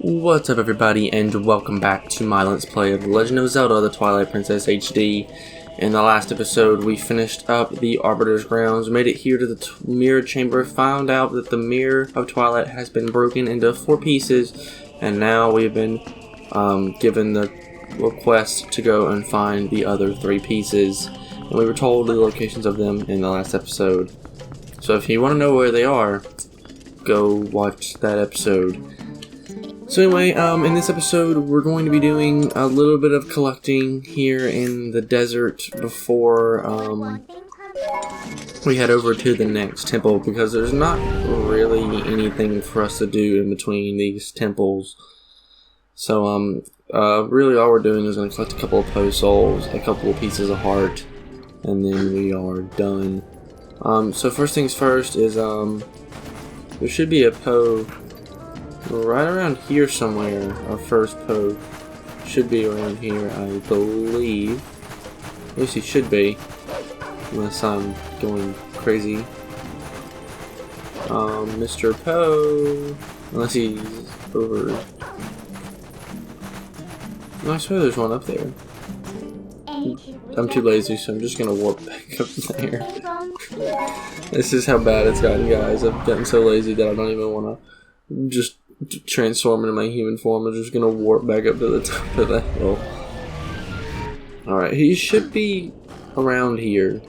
What's up everybody, and welcome back to my Let's Play of The Legend of Zelda, the Twilight Princess HD. In the last episode, we finished up the Arbiter's Grounds, made it here to the Mirror Chamber, found out that the Mirror of Twilight has been broken into 4 pieces, and now we've been given the request to go and find the other 3 pieces. And we were told the locations of them in the last episode. So if you want to know where they are, go watch that episode. So anyway, in this episode, we're going to be doing a little bit of collecting here in the desert before we head over to the next temple, because there's not really anything for us to do in between these temples. So really all we're doing is going to collect a couple of Poe souls, a couple of pieces of heart, and then we are done. So first things first is there should be a Poe right around here somewhere. Our first Poe should be around here, I believe. At least he should be, unless I'm going crazy. Mr. Poe, unless he's over. No, I swear there's one up there. I'm too lazy, so I'm just gonna warp back up there. This is how bad it's gotten, guys. I've gotten so lazy that I don't even want to just transform into my human form. I'm just gonna warp back up to the top of the hill. Alright, he should be around here.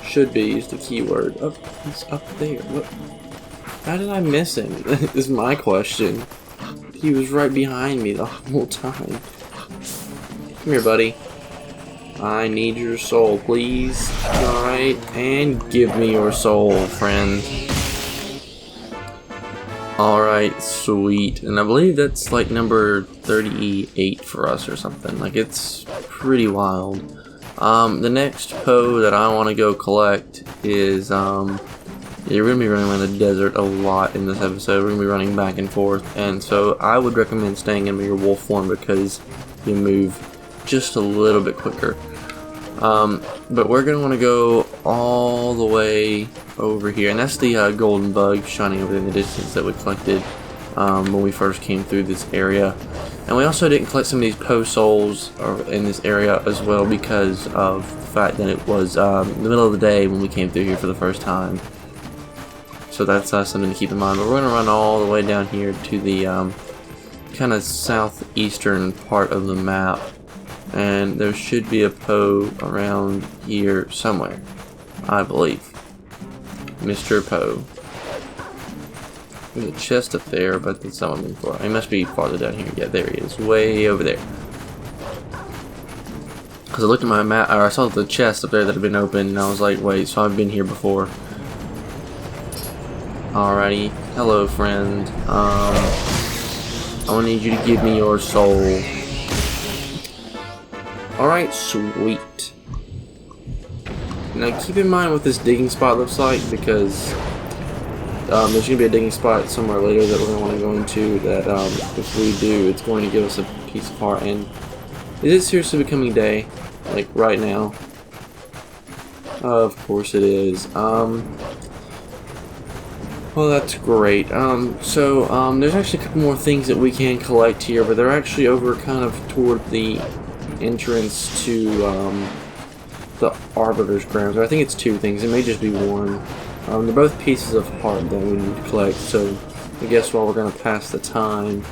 Should be is the keyword. Oh, he's up there. What? How did I miss him? Is my question. He was right behind me the whole time. Come here, buddy. I need your soul, please. Alright, and give me your soul, friend. Alright, sweet. And I believe that's like number 38 for us or something. Like, it's pretty wild. The next Poe that I want to go collect is, we're going to be running around the desert a lot in this episode. We're going to be running back and forth. And so I would recommend staying in your wolf form because you move just a little bit quicker. But we're going to want to go all the way over here, and that's the golden bug shining over in the distance that we collected when we first came through this area. And we also didn't collect some of these Poe souls in this area as well because of the fact that it was the middle of the day when we came through here for the first time. So that's something to keep in mind. But we're going to run all the way down here to the kind of southeastern part of the map. And there should be a Poe around here somewhere, I believe. Mr. Poe. There's a chest up there, but that's not what I'm looking for. He must be farther down here. Yeah, there he is. Way over there. Because I looked at my map, or I saw the chest up there that had been open, and I was like, wait, so I've been here before. Alrighty. Hello, friend. I need you to give me your soul. Alright, sweet. Now keep in mind what this digging spot looks like, because there's going to be a digging spot somewhere later that we're going to want to go into that if we do, it's going to give us a piece of heart. And is it seriously becoming day? Like right now? Of course it is. Well, that's great. There's actually a couple more things that we can collect here, but they're actually over kind of toward the entrance to the Arbiter's Grounds. I think it's 2 things. It may just be 1. They're both pieces of heart that we need to collect. So I guess while we're going to pass the time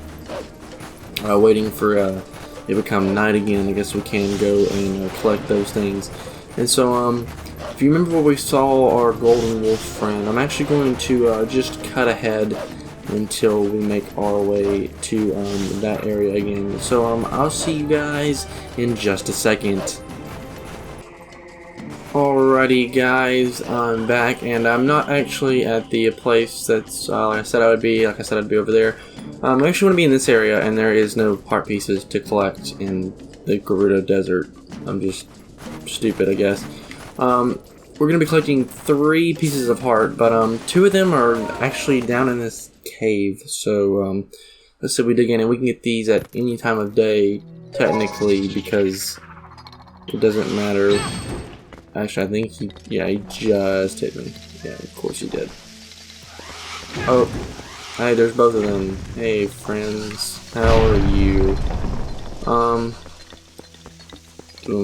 waiting for it to become night again, I guess we can go and collect those things. And so if you remember where we saw our golden wolf friend, I'm actually going to just cut ahead until we make our way to that area again. So I'll see you guys in just a second. Alrighty guys, I'm back, and I'm not actually at the place that's like I said I'd be over there. I actually want to be in this area, and there is no heart pieces to collect in the Gerudo Desert. I'm just stupid, I guess. We're going to be collecting 3 pieces of heart, but 2 of them are actually down in this cave. So let's say we dig in, and we can get these at any time of day, technically, because it doesn't matter. Actually, I think he just hit me. Yeah, of course he did. Oh, Hey, there's both of them. Hey, friends. How are you? Let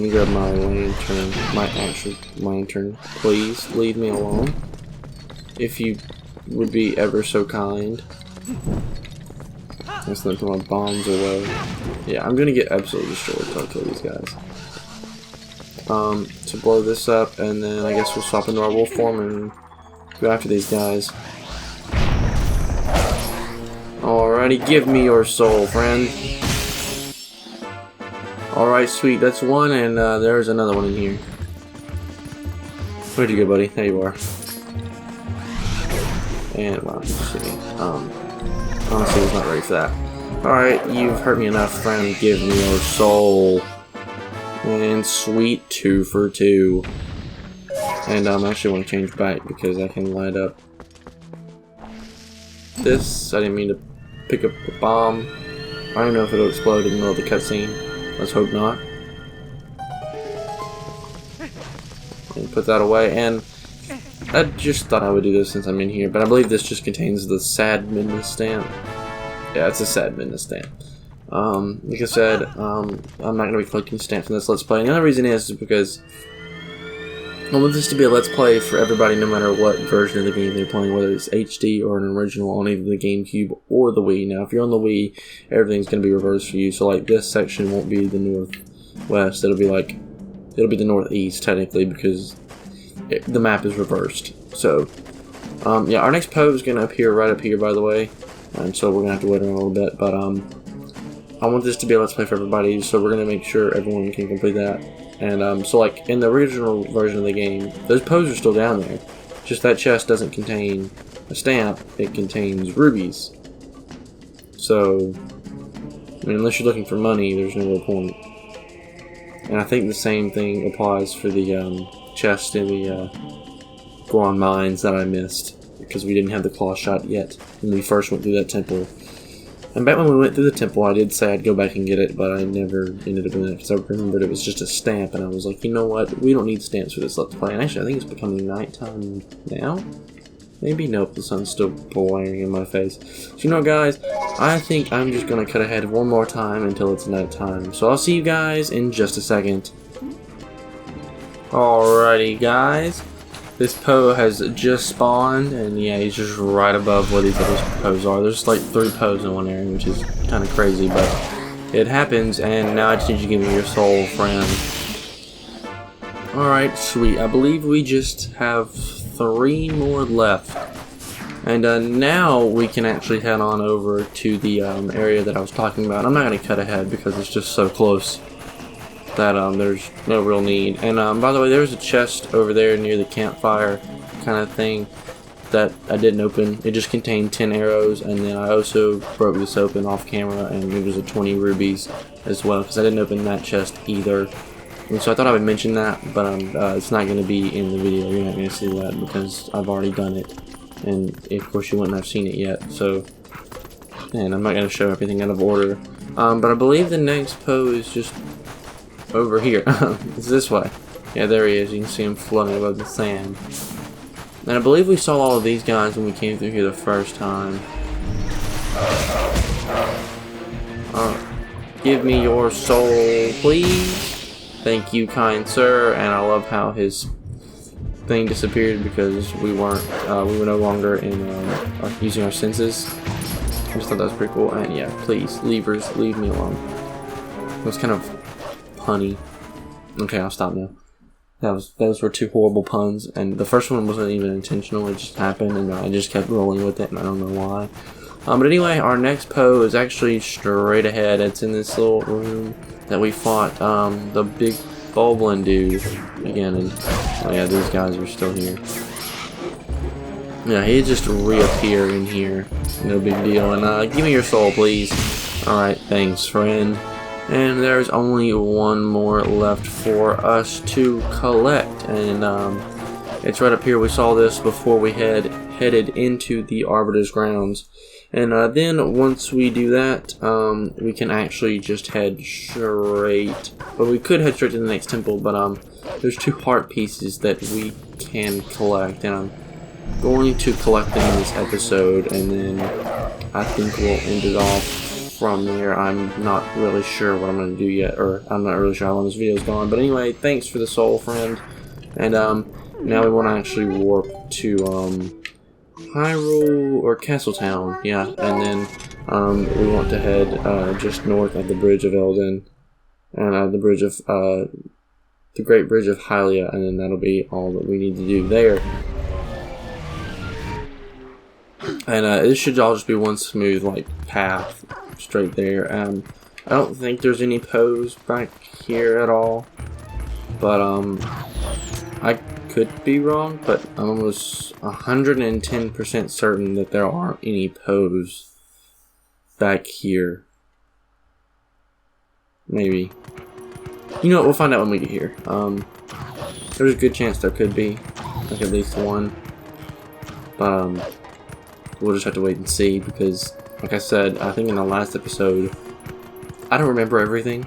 me grab my lantern. My actual lantern. Please, leave me alone. If you would be ever so kind. Let's put my bombs away. Yeah, I'm gonna get absolutely destroyed if I kill these guys. To blow this up, and then I guess we'll swap into our wolf form and go after these guys. Alrighty, give me your soul, friend. Alright, sweet, that's one, and there's another one in here. Where'd you go, buddy? There you are. And, wow, honestly, I was not ready for that. Alright, you've hurt me enough, friend. Give me your soul. And sweet, 2 for 2. And I actually want to change back because I can light up this. I didn't mean to pick up the bomb. I don't know if it'll explode in the middle of the cutscene. Let's hope not. And put that away. And I just thought I would do this since I'm in here, but I believe this just contains the sad midness stamp. Yeah, it's a sad midness stamp. Like I said, I'm not going to be collecting stamps in this Let's Play. And the other reason is because I want this to be a Let's Play for everybody, no matter what version of the game they're playing, whether it's HD or an original on either the GameCube or the Wii. Now, if you're on the Wii, everything's going to be reversed for you. So, like, this section won't be the northwest. It'll be the northeast, technically, because the map is reversed. So, yeah, our next pose is going to appear right up here, by the way. And so we're going to have to wait around a little bit. But, I want this to be a Let's Play for everybody, so we're going to make sure everyone can complete that. And so like in the original version of the game, those poses are still down there. Just that chest doesn't contain a stamp, it contains rubies. So, I mean, unless you're looking for money, there's no real point. And I think the same thing applies for the chest in the Goron Mines that I missed, because we didn't have the claw shot yet when we first went through that temple. And back when we went through the temple, I did say I'd go back and get it, but I never ended up doing it because I remembered it was just a stamp, and I was like, you know what, we don't need stamps for this Let's Play. And actually, I think it's becoming nighttime now? Maybe? Nope, the sun's still blaring in my face. So, you know, guys, I think I'm just going to cut ahead one more time until it's nighttime. So I'll see you guys in just a second. Alrighty, guys. This Poe has just spawned, and yeah, he's just right above where these other Poes are. There's like 3 Poes in one area, which is kind of crazy, but it happens, and now I just need you to give me your soul, friend. Alright, sweet. I believe we just have 3 more left. And now we can actually head on over to the area that I was talking about. I'm not going to cut ahead because it's just so close that there's no real need. And by the way, there's a chest over there near the campfire kind of thing that I didn't open. It just contained 10 arrows, and then I also broke this open off camera, and it was a 20 rubies as well, because I didn't open that chest either. And so I thought I would mention that, but it's not going to be in the video. You're not going to see that because I've already done it, and of course you wouldn't have seen it yet. So, and I'm not going to show everything out of order. But I believe the next pose is just over here. It's this way. Yeah, there he is. You can see him floating above the sand. And I believe we saw all of these guys when we came through here the first time. Give me your soul, please. Thank you, kind sir. And I love how his thing disappeared because we were no longer in using our senses. I just thought that was pretty cool. And yeah, please, leavers, leave me alone. It was kind of punny. Okay, I'll stop now. Those were 2 horrible puns, and the first one wasn't even intentional. It just happened, and I just kept rolling with it, and I don't know why. But anyway, our next pose is actually straight ahead. It's in this little room that we fought the big Boblin dude again, and oh yeah, these guys are still here. Yeah, he just reappear in here. No big deal. And give me your soul, please. Alright, thanks, friend. And there's only one more left for us to collect, and it's right up here. We saw this before we headed into the Arbiter's grounds, and then once we do that, we can actually just head straight. But we could head straight to the next temple, but there's 2 heart pieces that we can collect, and going to collect them in this episode, and then I think we'll end it off from there. I'm not really sure what I'm going to do yet, or I'm not really sure how long this video's gone. But anyway, thanks for the soul, friend. And now we want to actually warp to Hyrule or Castletown, yeah. And then we want to head just north of the Bridge of Elden, and the bridge of the Great Bridge of Hylia, and then that'll be all that we need to do there. And it should all just be one smooth like path straight there. I don't think there's any pose back here at all, but I could be wrong, but I'm almost 110% certain that there aren't any pose back here. Maybe. You know what, we'll find out when we get here. There's a good chance there could be, like at least one, but we'll just have to wait and see, because like I said, I think in the last episode, I don't remember everything.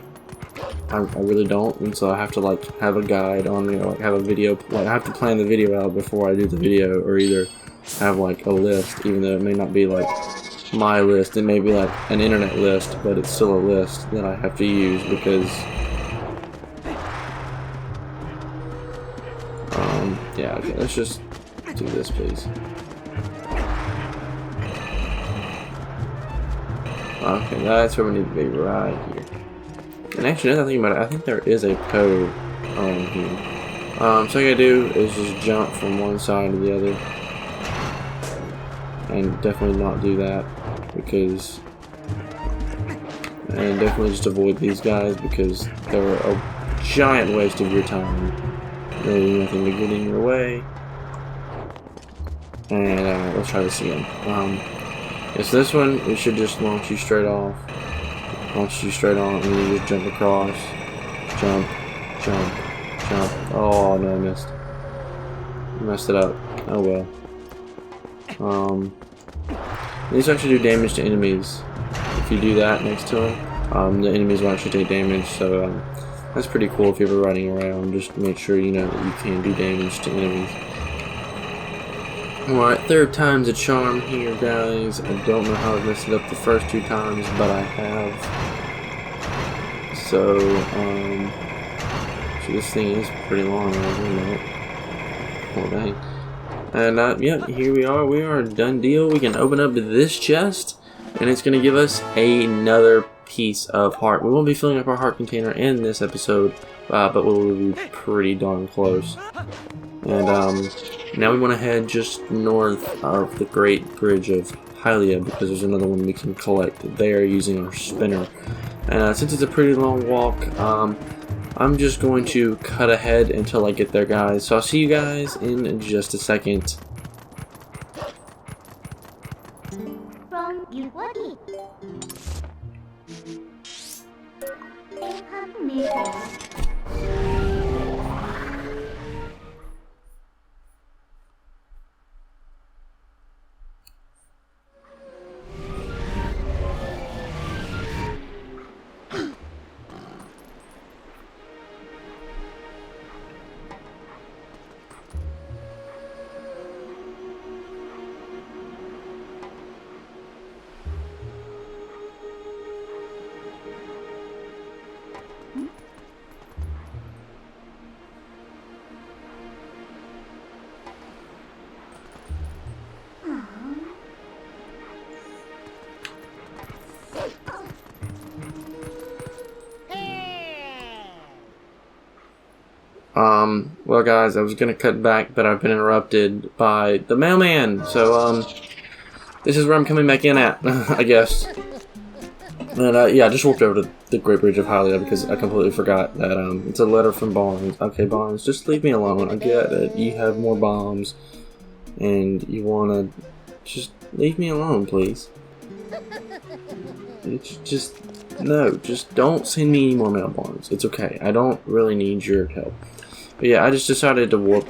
I really don't, and so I have to like have a guide on me, or like have a video, like I have to plan the video out before I do the video, or either have like a list, even though it may not be like my list, it may be like an internet list, but it's still a list that I have to use, because yeah, okay, let's just do this, please. Okay, that's where we need to be, right here. And actually, now that I think about it, I think there is a code on here. So all I gotta do is just jump from one side to the other. And definitely not do that, because... And definitely just avoid these guys, because they're a giant waste of your time. Really nothing to get in your way. And let's try this again. It's this one, it should just launch you straight off. Launch you straight on, and then you just jump across. Jump, jump, jump. Oh no, I missed. Messed it up. Oh well. These actually do damage to enemies. If you do that next to them, the enemies will actually take damage, so that's pretty cool if you're ever riding around. Just make sure you know that you can do damage to enemies. Alright, third time's a charm here, guys. I don't know how I messed it up the first two times, but I have. So, this thing is pretty long, oh dang. And, yeah, here we are, done deal. We can open up this chest, and it's going to give us another piece of heart. We won't be filling up our heart container in this episode, but we'll be pretty darn close. And, now we want to head just north of the Great Bridge of Hylia, because there's another one we can collect there using our spinner. And since it's a pretty long walk, I'm just going to cut ahead until I get there, guys. So I'll see you guys in just a second. From Yeti. Well guys, I was gonna cut back, but I've been interrupted by the mailman, so, this is where I'm coming back in at, I guess. And, yeah, I just walked over to the Great Bridge of Hylia because I completely forgot that, it's a letter from Barnes. Okay, Barnes, just leave me alone. I get it. You have more bombs, and you wanna... Just leave me alone, please. It's just... No, just don't send me any more mail, Barnes. It's okay. I don't really need your help. But yeah, I just decided to warp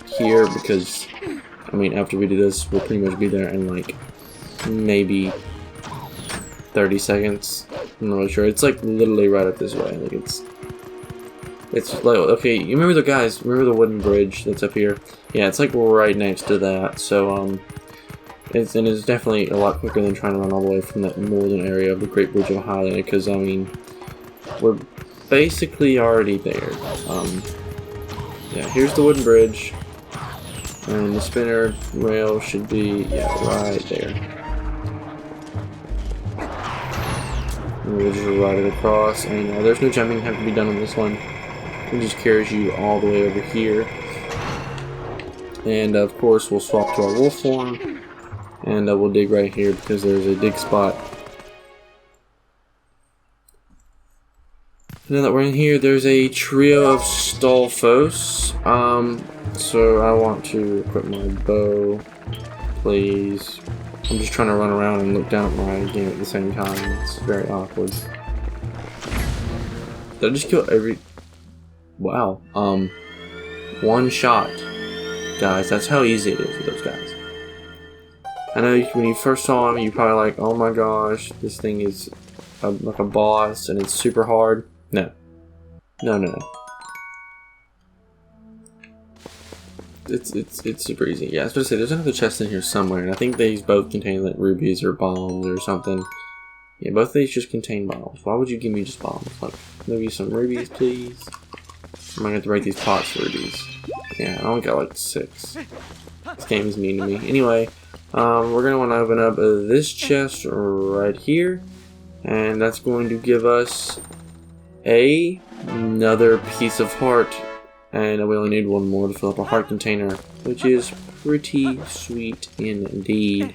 here because, I mean, after we do this, we'll pretty much be there in like maybe 30 seconds. I'm not really sure. It's like literally right up this way. Like it's It's like, okay, you remember the guys, remember the wooden bridge that's up here? Yeah, it's like right next to that, so, it's definitely a lot quicker than trying to run all the way from that northern area of the Great Bridge of Highland, because, I mean, we're basically already there. Yeah, here's the wooden bridge, and the spinner rail should be, yeah, right there. And we'll just ride it across, and there's no jumping have to be done on this one. It just carries you all the way over here. And of course we'll swap to our wolf form, and we'll dig right here because there's a dig spot. Now that we're in here, there's a trio of Stolfos. So I want to equip my bow, please. I'm just trying to run around and look down at my game at the same time. It's very awkward. Did I just kill every... Wow. One shot. Guys, that's how easy it is with those guys. I know when you first saw him, you're probably like, oh my gosh, this thing is like a boss and it's super hard. No. No. It's super easy. Yeah, I was going to say, there's another chest in here somewhere, and I think these both contain like rubies or bombs or something. Yeah, both of these just contain bombs. Why would you give me just bombs? Like, maybe some rubies, please? I'm gonna have to break these pots for rubies. Yeah, I only got like 6. This game is mean to me. Anyway, we're gonna want to open up this chest right here, and that's going to give us another piece of heart. And we only need one more to fill up a heart container, which is pretty sweet indeed.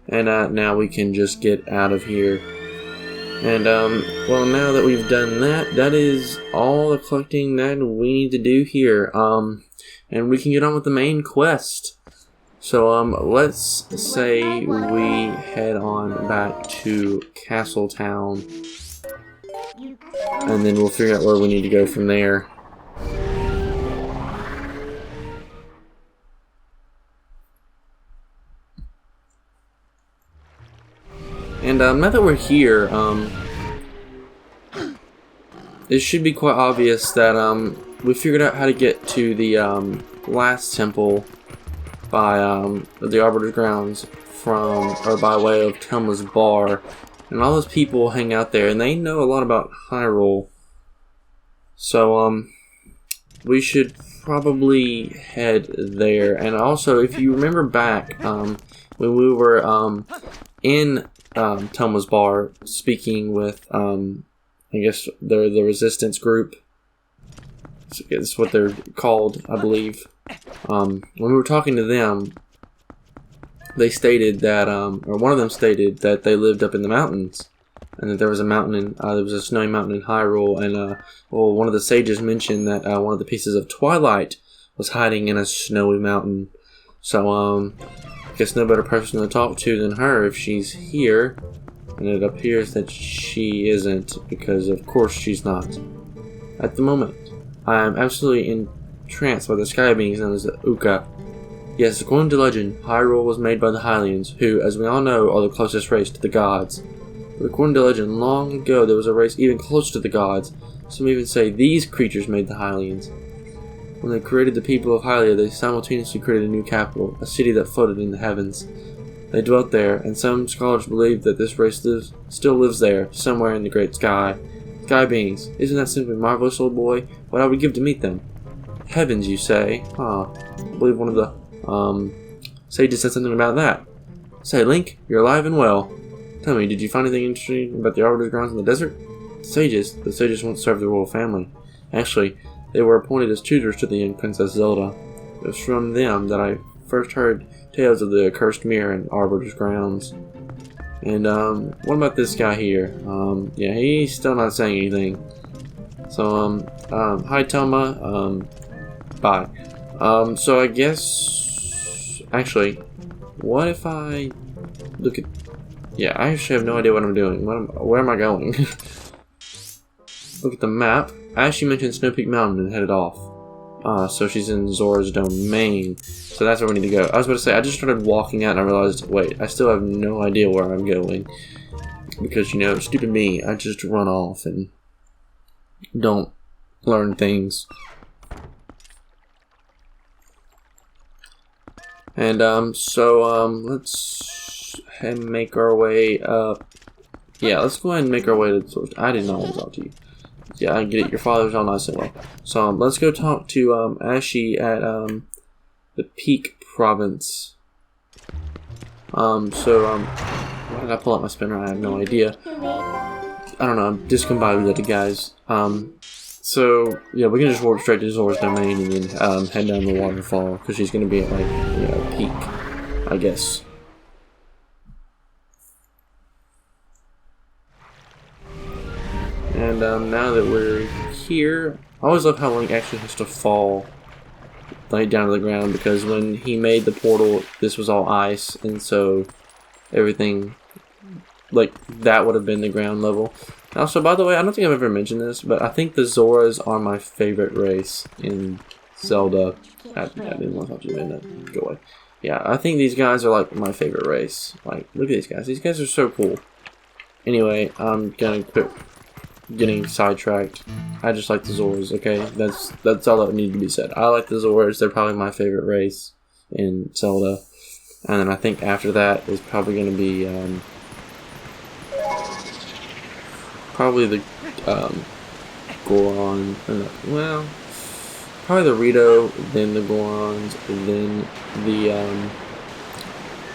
And now we can just get out of here. And well, now that we've done that, that is all the collecting that we need to do here. And we can get on with the main quest. So let's say we head on back to Castle Town, and then we'll figure out where we need to go from there. And now that we're here, it should be quite obvious that we figured out how to get to the last temple by the Arbiter's Grounds by way of Telma's Bar, and all those people hang out there, and they know a lot about Hyrule. So we should probably head there. And also, if you remember back when we were in Telma's Bar speaking with I guess they're the resistance group. It's what they're called, I believe. When we were talking to them, they stated that, or one of them stated that they lived up in the mountains, and that there was a mountain there was a snowy mountain in Hyrule, and well, one of the sages mentioned that one of the pieces of Twilight was hiding in a snowy mountain. So I guess no better person to talk to than her if she's here. And it appears that she isn't, because of course she's not. At the moment, I am absolutely entranced by the sky beings known as the Uka. Yes, according to legend, Hyrule was made by the Hylians, who, as we all know, are the closest race to the gods. But according to legend, long ago there was a race even closer to the gods. Some even say these creatures made the Hylians. When they created the people of Hylia, they simultaneously created a new capital, a city that floated in the heavens. They dwelt there, and some scholars believe that this race still lives there, somewhere in the great sky. Sky beings, isn't that simply marvelous, old boy? What I would give to meet them. Heavens, you say? I believe one of the sages said something about that. Say, Link, you're alive and well. Tell me, did you find anything interesting about the Arbiter's Grounds in the desert? The sages once served the royal family. Actually, they were appointed as tutors to the young Princess Zelda. It was from them that I first heard tales of the accursed mirror and Arbiter's Grounds. And what about this guy here? Yeah, he's still not saying anything. So hi Telma. Bye. So I guess actually, what if I look at? Yeah, I actually have no idea what I'm doing. Where am I going? Look at the map. I actually mentioned Snow Peak Mountain and headed off. So she's in Zora's domain. So that's where we need to go. I was about to say, I just started walking out and I realized, wait, I still have no idea where I'm going. Because, you know, stupid me, I just run off and don't learn things. And let's head and make our way up. Yeah, let's go ahead and make our way to the source. I did not want to talk to you. Yeah, I get it. Your father's all nice and well. So let's go talk to Ashi at the Peak Province. Why did I pull out my spinner? I have no idea. I don't know. I'm discombobulated, guys. So yeah, we can just walk straight to Zora's domain and then head down the waterfall because she's gonna be at like peak, I guess. And now that we're here, I always love how Link actually has to fall like down to the ground because when he made the portal, this was all ice, and so everything like that would have been the ground level. Also, by the way, I don't think I've ever mentioned this, but I think the Zoras are my favorite race in Zelda. I didn't want to talk to you, go away. Yeah, I think these guys are like my favorite race. Like, look at these guys. These guys are so cool. Anyway, I'm gonna quit getting sidetracked. I just like the Zoras, okay? That's all that needs to be said. I like the Zoras. They're probably my favorite race in Zelda. And then I think after that is probably gonna be probably the Goron, well, probably the Rito, then the Gorons, then the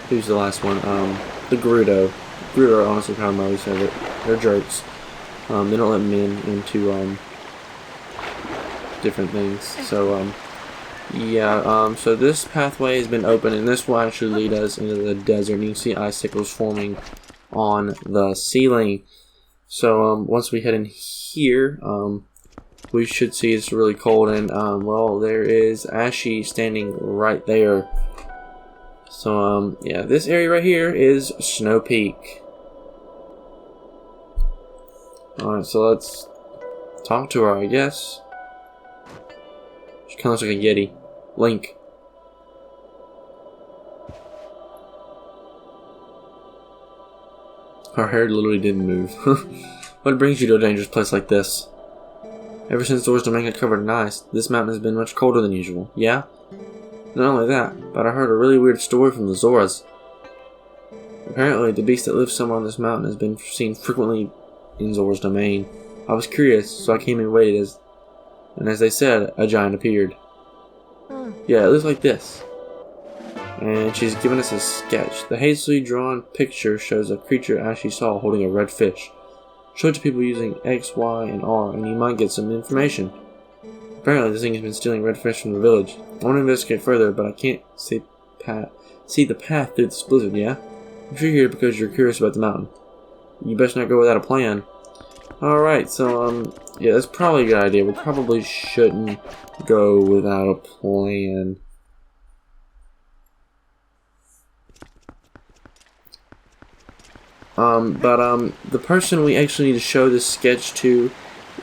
who's the last one? The Gerudo. Gerudo are honestly kind of my least favorite. They're jerks. They don't let men into different things. So yeah. So this pathway has been open, and this will actually lead us into the desert. And you can see icicles forming on the ceiling. So once we head in here, we should see it's really cold, and well, there is Ashi standing right there. So yeah, this area right here is Snow Peak. Alright, so let's talk to her, I guess. She kind of looks like a Yeti. Link. Her hair literally didn't move. What brings you to a dangerous place like this? Ever since Zora's domain got covered in ice, this mountain has been much colder than usual. Yeah? Not only that, but I heard a really weird story from the Zoras. Apparently, the beast that lives somewhere on this mountain has been seen frequently in Zora's domain. I was curious, so I came and waited, and as they said, a giant appeared. Yeah, it looks like this. And she's given us a sketch. The hastily drawn picture shows a creature Ashi saw holding a red fish. Show it to people using X, Y, and R, and you might get some information. Apparently, this thing has been stealing red fish from the village. I want to investigate further, but I can't see the path through this blizzard, yeah? I'm sure you're here because you're curious about the mountain. You best not go without a plan. Alright, so, yeah, that's probably a good idea. We probably shouldn't go without a plan. The person we actually need to show this sketch to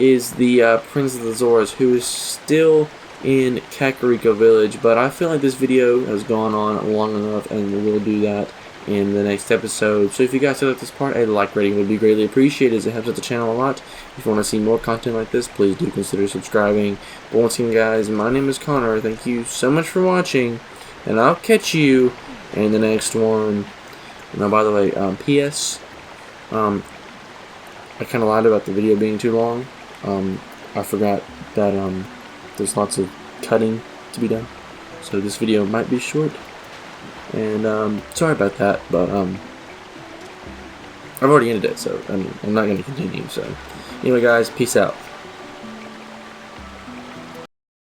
is the Prince of the Zoras, who is still in Kakariko Village, but I feel like this video has gone on long enough, and we'll do that in the next episode. So if you guys like this part, a like rating would be greatly appreciated, as it helps out the channel a lot. If you want to see more content like this, please do consider subscribing. But once again, guys, my name is Connor. Thank you so much for watching, and I'll catch you in the next one. Now, by the way, P.S. I kind of lied about the video being too long. I forgot that there's lots of cutting to be done, so this video might be short. And sorry about that, but I've already ended it, so I mean, I'm not going to continue. So anyway, guys, peace out.